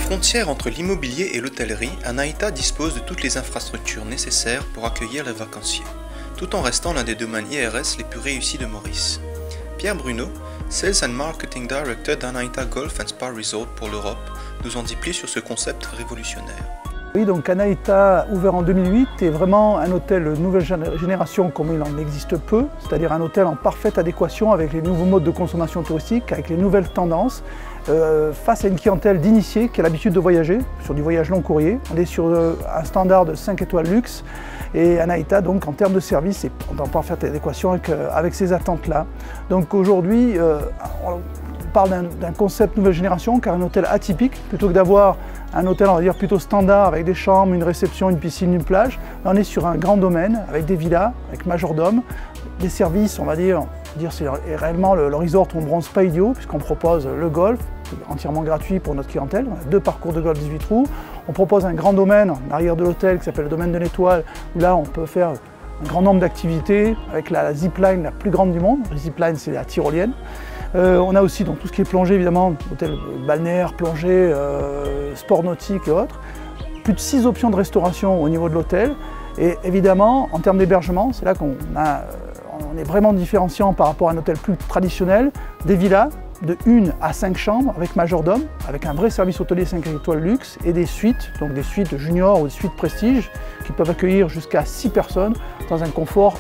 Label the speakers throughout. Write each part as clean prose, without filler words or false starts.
Speaker 1: frontière entre l'immobilier et l'hôtellerie, Anaïta dispose de toutes les infrastructures nécessaires pour accueillir les vacanciers, tout en restant l'un des domaines IRS les plus réussis de Maurice. Pierre Bruno, Sales and Marketing Director d'Anaïta Golf and Spa Resort pour l'Europe, nous en dit plus sur ce concept révolutionnaire.
Speaker 2: Oui, donc Anaïta, ouvert en 2008, est vraiment un hôtel nouvelle génération comme il en existe peu, c'est-à-dire un hôtel en parfaite adéquation avec les nouveaux modes de consommation touristique, avec les nouvelles tendances, face à une clientèle d'initiés qui a l'habitude de voyager, sur du voyage long courrier. On est sur un standard de 5 étoiles luxe et Anaïta, donc en termes de service, est en parfaite adéquation avec ces attentes-là. Donc aujourd'hui, on parle d'un concept nouvelle génération car un hôtel atypique, plutôt que d'avoir un hôtel on va dire plutôt standard avec des chambres, une réception, une piscine, une plage. Là, on est sur un grand domaine avec des villas, avec majordome, des services, on va dire c'est réellement le resort où on bronze pas idiot puisqu'on propose le golf, entièrement gratuit pour notre clientèle. On a 2 parcours de golf 18 trous. On propose un grand domaine en arrière de l'hôtel qui s'appelle le domaine de l'Étoile où là on peut faire un grand nombre d'activités avec la zipline la plus grande du monde. La zipline c'est la tyrolienne. On a aussi donc, tout ce qui est plongée évidemment, hôtel balnéaire, plongée, sport nautique et autres. Plus de 6 options de restauration au niveau de l'hôtel. Et évidemment, en termes d'hébergement, c'est là qu'on est vraiment différenciant par rapport à un hôtel plus traditionnel. Des villas de 1 à 5 chambres avec majordome, avec un vrai service hôtelier 5 étoiles luxe et des suites, donc des suites juniors ou des suites prestige qui peuvent accueillir jusqu'à 6 personnes dans un confort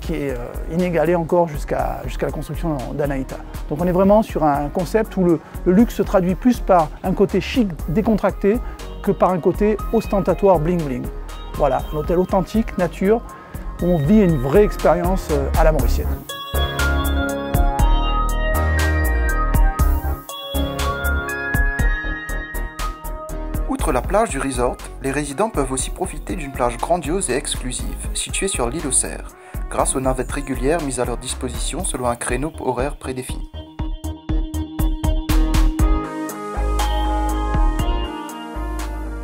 Speaker 2: qui est inégalé encore jusqu'à la construction d'Anaïta. Donc on est vraiment sur un concept où le luxe se traduit plus par un côté chic décontracté que par un côté ostentatoire bling bling. Voilà, un hôtel authentique, nature, où on vit une vraie expérience à la mauricienne.
Speaker 3: Outre la plage du resort, les résidents peuvent aussi profiter d'une plage grandiose et exclusive, située sur l'île aux Cerfs, grâce aux navettes régulières mises à leur disposition selon un créneau horaire prédéfini.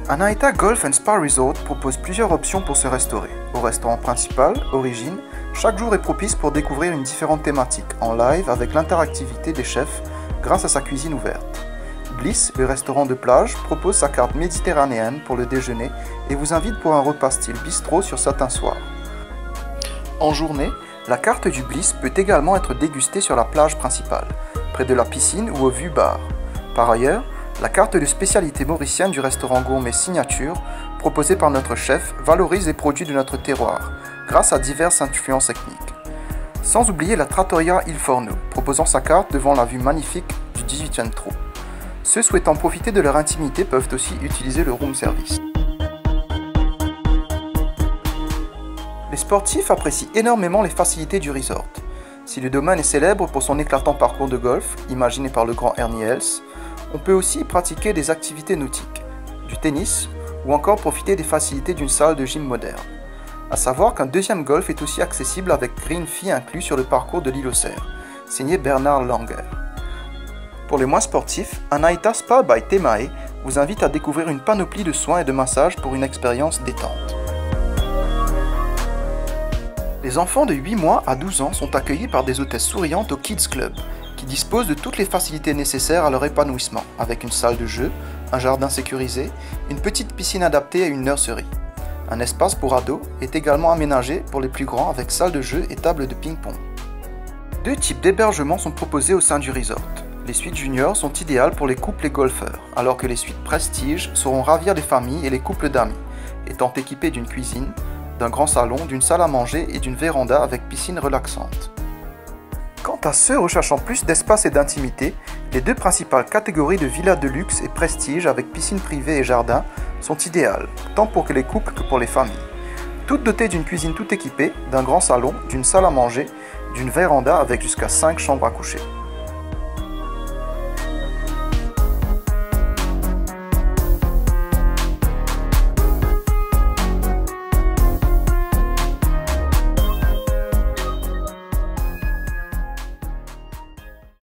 Speaker 3: Anaïta Golf and Spa Resort propose plusieurs options pour se restaurer. Au restaurant principal, Origine, chaque jour est propice pour découvrir une différente thématique, en live avec l'interactivité des chefs grâce à sa cuisine ouverte. Bliss, le restaurant de plage, propose sa carte méditerranéenne pour le déjeuner et vous invite pour un repas style bistrot sur certains soirs. En journée, la carte du Bliss peut également être dégustée sur la plage principale, près de la piscine ou au vue bar. Par ailleurs, la carte de spécialité mauricienne du restaurant gourmet Signature, proposée par notre chef, valorise les produits de notre terroir, grâce à diverses influences ethniques. Sans oublier la Trattoria Il Forno, proposant sa carte devant la vue magnifique du 18e trou. Ceux souhaitant profiter de leur intimité peuvent aussi utiliser le room service. Les sportifs apprécient énormément les facilités du resort. Si le domaine est célèbre pour son éclatant parcours de golf, imaginé par le grand Ernie Els, on peut aussi y pratiquer des activités nautiques, du tennis ou encore profiter des facilités d'une salle de gym moderne. A savoir qu'un deuxième golf est aussi accessible avec green fee inclus sur le parcours de l'île aux Cerfs, signé Bernard Langer. Pour les moins sportifs, Anaïta Spa by Temae vous invite à découvrir une panoplie de soins et de massages pour une expérience détente. Les enfants de 8 mois à 12 ans sont accueillis par des hôtesses souriantes au Kids Club, qui disposent de toutes les facilités nécessaires à leur épanouissement, avec une salle de jeu, un jardin sécurisé, une petite piscine adaptée et une nurserie. Un espace pour ados est également aménagé pour les plus grands avec salle de jeu et table de ping-pong. 2 types d'hébergements sont proposés au sein du resort. Les suites juniors sont idéales pour les couples et golfeurs, alors que les suites prestige sauront ravir les familles et les couples d'amis, étant équipées d'une cuisine, d'un grand salon, d'une salle à manger et d'une véranda avec piscine relaxante. Quant à ceux recherchant plus d'espace et d'intimité, les 2 principales catégories de villas de luxe et prestige avec piscine privée et jardin sont idéales, tant pour les couples que pour les familles. Toutes dotées d'une cuisine tout équipée, d'un grand salon, d'une salle à manger, d'une véranda avec jusqu'à 5 chambres à coucher.